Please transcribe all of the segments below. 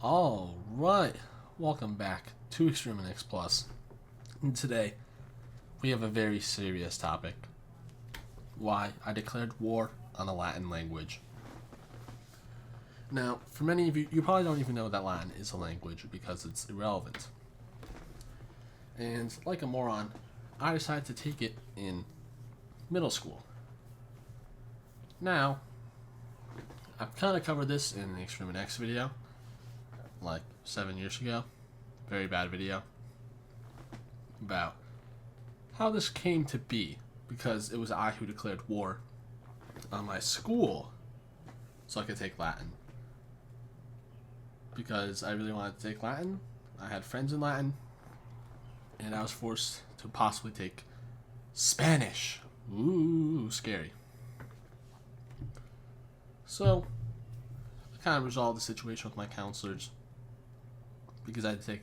All right, welcome back to Extreme X Plus. And today we have a very serious topic: why I declared war on the Latin language. Now, for many of you, you probably don't even know that Latin is a language because it's irrelevant. And like a moron, I decided to take it in middle school. Now, I've kind of covered this in the Extreme X video, like 7 years ago. Very bad video. About how this came to be, because it was I who declared war on my school so I could take Latin. Because I really wanted to take Latin, I had friends in Latin, and I was forced to possibly take Spanish. Ooh, scary. So, I kind of resolved the situation with my counselors because I had to take.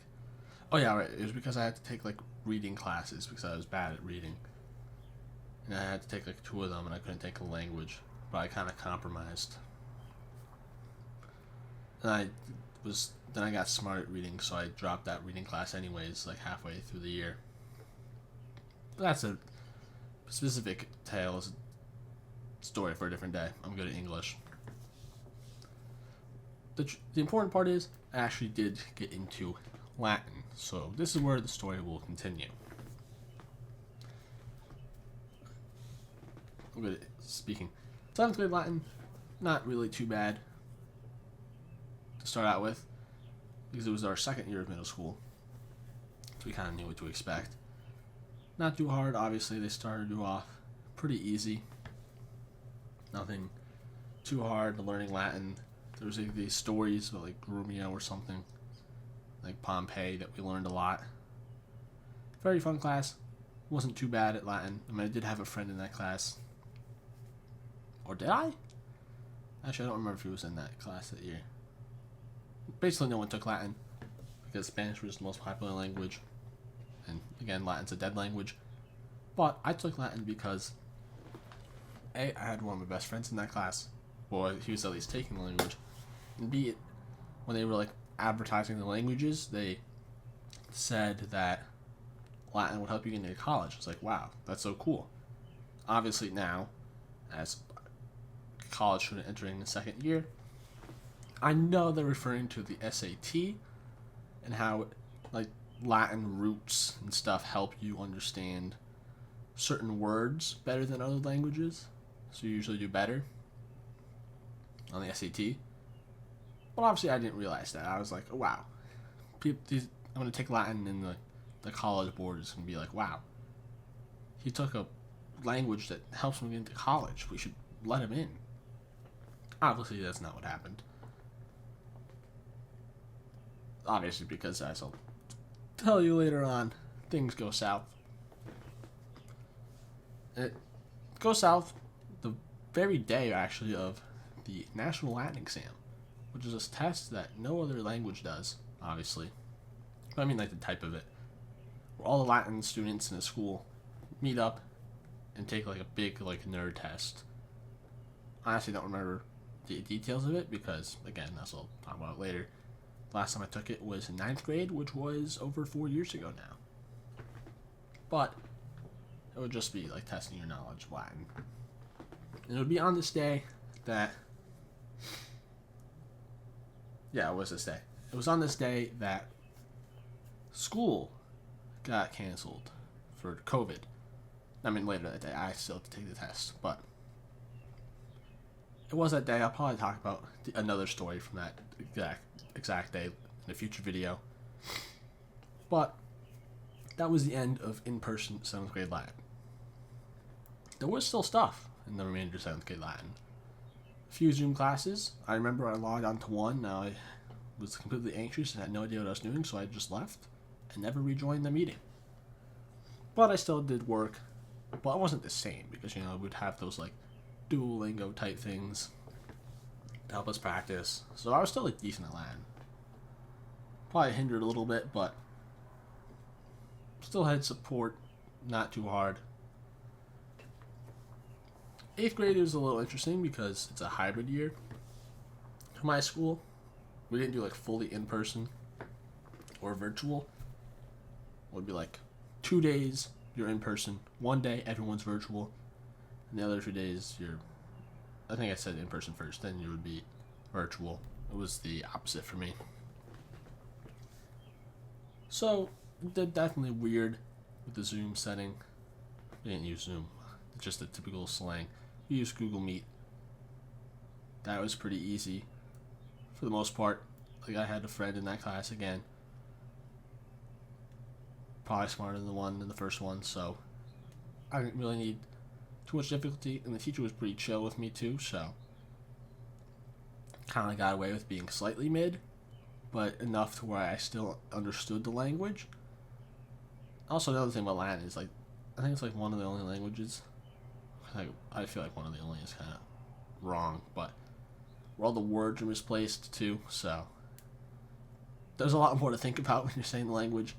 Oh yeah, right. It was because I had to take like reading classes because I was bad at reading, and I had to take like 2 of them, and I couldn't take a language, but I kind of compromised. And then I got smart at reading, so I dropped that reading class anyways, like halfway through the year. But that's a specific tale, story for a different day. I'm good at English. The important part is I actually did get into Latin, so this is where the story will continue. I'm good at speaking. 7th grade Latin, not really too bad to start out with, because it was our 2nd year of middle school, so we kind of knew what to expect. Not too hard, obviously. They started you off pretty easy. Nothing too hard to learning Latin. There was like these stories about like Romeo or something, like Pompeii, that we learned a lot. Very fun class. Wasn't too bad at Latin. I mean, I did have a friend in that class. Or did I? Actually, I don't remember if he was in that class that year. Basically, no one took Latin because Spanish was the most popular language. And again, Latin's a dead language. But I took Latin because A, I had one of my best friends in that class. Well, he was at least taking the language. And B, when they were like advertising the languages, they said that Latin would help you get into college. It's like, wow, that's so cool. Obviously now, as a college student entering the 2nd year, I know they're referring to the SAT and how like Latin roots and stuff help you understand certain words better than other languages, so you usually do better on the SAT. But obviously I didn't realize that. I was like, oh, wow, I'm going to take Latin, and the college board is going to be like, wow, he took a language that helps him get into college. We should let him in. Obviously that's not what happened. Obviously, because as I'll tell you later on, things go south. It goes south the very day, actually, of the National Latin Exam, which is a test that no other language does, obviously. But I mean, like, the type of it. Where all the Latin students in the school meet up and take, like, a big, like, nerd test. I honestly don't remember the details of it because, again, that's what I'll talk about later. Last time I took it was in 9th grade, which was over 4 years ago now. But it would just be like testing your knowledge of Latin. And it would be on this day that... Yeah, it was this day. It was on this day that school got canceled for COVID. I mean, later that day, I still had to take the test, but it was that day. I'll probably talk about another story from that exact day in a future video. But that was the end of in-person 7th grade Latin. There was still stuff in the remainder of 7th grade Latin. A few Zoom classes. I remember I logged onto one. Now I was completely anxious and had no idea what I was doing, so I just left and never rejoined the meeting. But I still did work. But it wasn't the same because, you know, we'd have those like Duolingo type things to help us practice. So I was still like decent at Latin. Probably hindered a little bit, but still had support, not too hard. 8th grade is a little interesting because it's a hybrid year for my school. We didn't do like fully in person or virtual. It would be like 2 days you're in person, 1 day everyone's virtual, and the other 2 days I think I said in person first, then you would be virtual. It was the opposite for me. So, they're definitely weird with the Zoom setting. We didn't use Zoom, just the typical slang. We used Google Meet. That was pretty easy for the most part. Like, I had a friend in that class again. Probably smarter than the one in the first one, so I didn't really need too much difficulty, and the teacher was pretty chill with me too, so kind of got away with being slightly mid, but enough to where I still understood the language. Also, another thing about Latin is, like, I think it's like one of the only languages, I feel like one of the only is kind of wrong, but where all the words are misplaced too, so there's a lot more to think about when you're saying the language.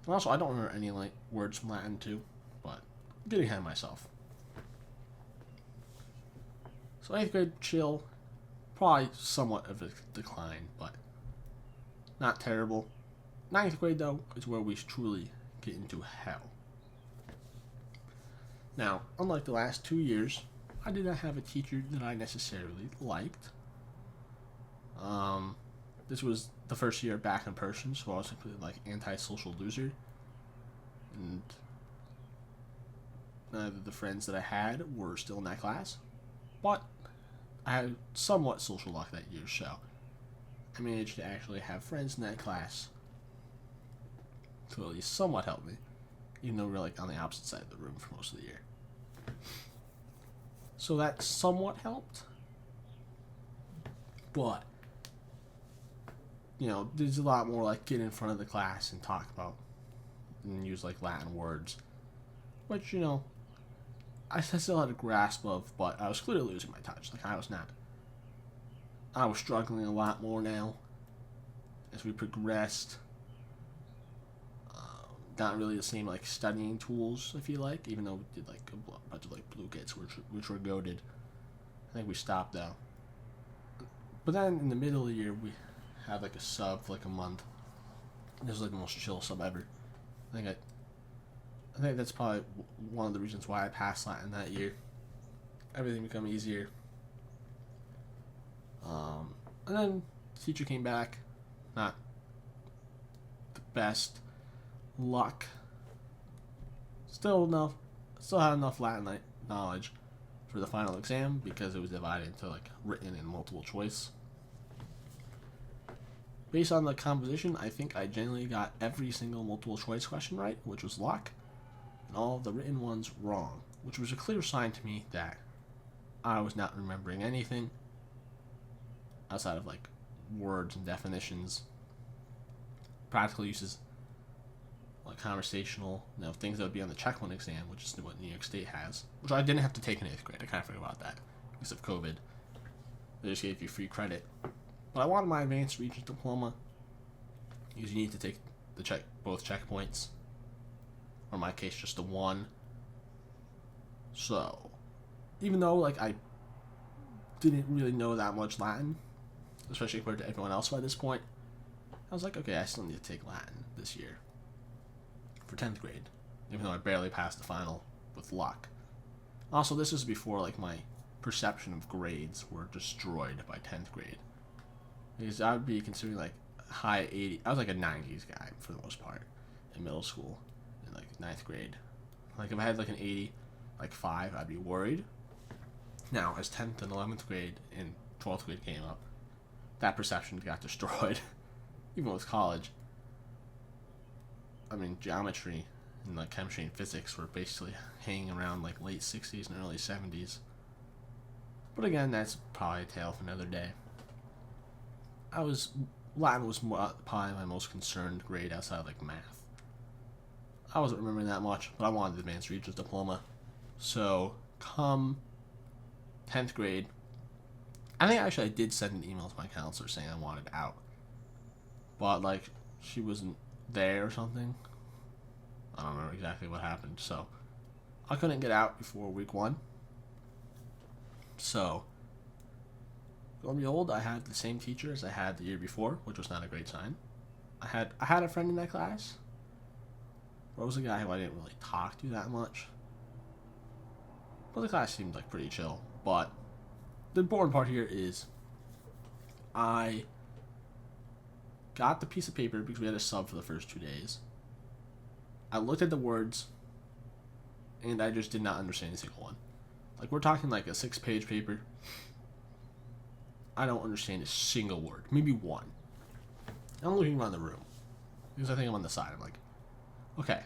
And also, I don't remember any words from Latin too, but I'm getting ahead of myself. So 8th grade, chill. Probably somewhat of a decline, but not terrible. 9th grade, though, is where we truly get into hell. Now, unlike the last 2 years, I did not have a teacher that I necessarily liked. This was the first year back in person, so I was completely like anti-social loser. And neither of the friends that I had were still in that class. But I had somewhat social luck that year, so I managed to actually have friends in that class to at least somewhat help me, even though we were like on the opposite side of the room for most of the year. So that somewhat helped. But, you know, there's a lot more like get in front of the class and talk about and use like Latin words, which, you know, I still had a grasp of, but I was clearly losing my touch. Like, I was struggling a lot more now as we progressed. Not really the same like studying tools, I feel like, even though we did like a bunch of like blue kits which were goated. I think we stopped though. But then in the middle of the year we had like a sub for like a month. It was like the most chill sub ever. I think that's probably one of the reasons why I passed Latin that year. Everything became easier. And then the teacher came back. Not the best luck. Still had enough Latin knowledge for the final exam because it was divided into like written and multiple choice. Based on the composition, I think I generally got every single multiple choice question right, which was luck, and all of the written ones wrong, which was a clear sign to me that I was not remembering anything outside of like words and definitions, practical uses, like conversational, things that would be on the check one exam, which is what New York State has, which I didn't have to take in 8th grade. I kind of forgot about that because of COVID. They just gave you free credit. But I wanted my advanced Regents diploma because you need to take both checkpoints, or in my case, just the one. So, even though like I didn't really know that much Latin, especially compared to everyone else by this point, I was like, okay, I still need to take Latin this year for 10th grade, even though I barely passed the final with luck. Also, this is before like my perception of grades were destroyed by 10th grade. Because I would be considering like high 80. I was like a 90s guy for the most part in middle school and like 9th grade. Like if I had like an 80, like 5, I'd be worried. Now, as 10th and 11th grade and 12th grade came up, that perception got destroyed. Even with college. I mean, geometry and like chemistry and physics were basically hanging around like late 60s and early 70s. But again, that's probably a tale for another day. Latin was probably my most concerned grade outside of like math. I wasn't remembering that much, but I wanted the advanced Regents diploma. So, come 10th grade, I think actually I did send an email to my counselor saying I wanted out. But like, she wasn't there or something. I don't remember exactly what happened. So, I couldn't get out before week 1. So, Lo and behold, I had the same teacher as I had the year before, which was not a great sign. I had a friend in that class. But it was a guy who I didn't really talk to that much. But the class seemed like pretty chill. But the important part here is I got the piece of paper because we had a sub for the first 2 days. I looked at the words and I just did not understand a single one. Like, we're talking like a 6-page paper. I don't understand a single word. Maybe one. I'm looking around the room because I think I'm on the side. I'm like, okay,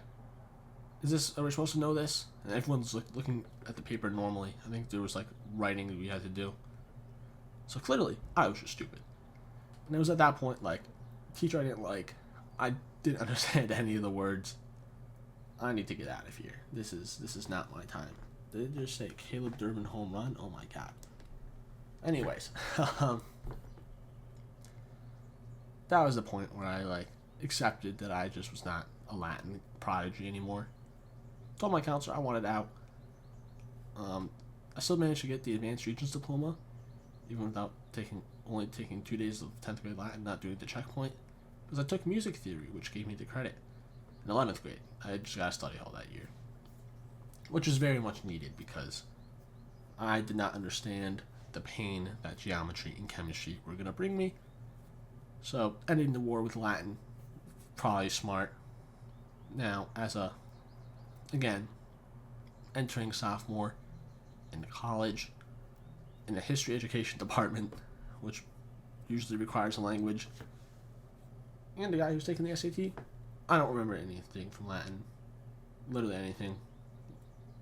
are we supposed to know this? And everyone's looking at the paper normally. I think there was like writing that we had to do. So clearly, I was just stupid. And it was at that point, like, teacher I didn't like. I didn't understand any of the words. I need to get out of here. This is not my time. Did it just say Caleb Durbin home run? Oh my god. Anyways, that was the point where I like accepted that I just was not a Latin prodigy anymore. Told my counselor I wanted out. I still managed to get the advanced regents diploma, even without only taking 2 days of 10th grade Latin, not doing the checkpoint, because I took music theory, which gave me the credit. In 11th grade, I just got to study all that year, which is very much needed because I did not understand the pain that geometry and chemistry were going to bring me. So ending the war with Latin, probably smart. Now, again, entering sophomore in the college, in the history education department, which usually requires a language, and the guy who's taking the SAT, I don't remember anything from Latin. Literally anything.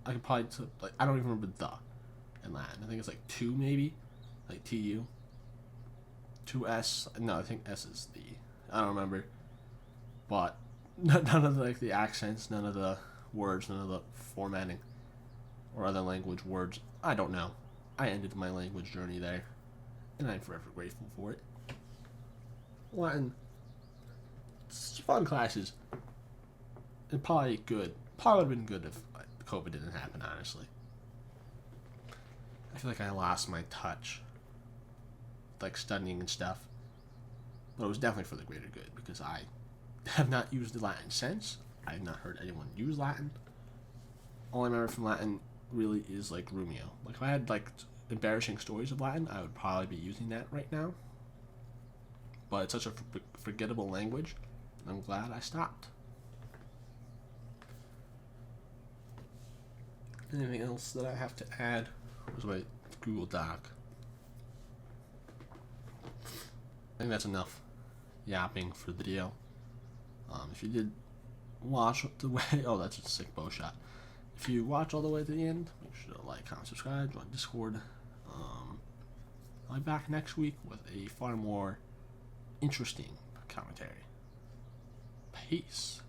I could probably, I don't even remember the in Latin. I think it's like 2 maybe, like TU. 2S, no, I think S is the, I don't remember. But none of the accents, none of the words, none of the formatting or other language words. I don't know. I ended my language journey there, and I'm forever grateful for it. Latin, it's fun classes. And probably good. Probably would have been good if COVID didn't happen, honestly. I feel like I lost my touch, like studying and stuff. But it was definitely for the greater good, because I have not used the Latin since. I have not heard anyone use Latin. All I remember from Latin really is like Romeo. Like, if I had like embarrassing stories of Latin, I would probably be using that right now. But it's such a forgettable language, and I'm glad I stopped. Anything else that I have to add? Where's my Google Doc? I think that's enough yapping for the video. If you did watch the way, oh, that's a sick bow shot. If you watch all the way to the end, make sure to like, comment, subscribe, join Discord. I'll be back next week with a far more interesting commentary. Peace.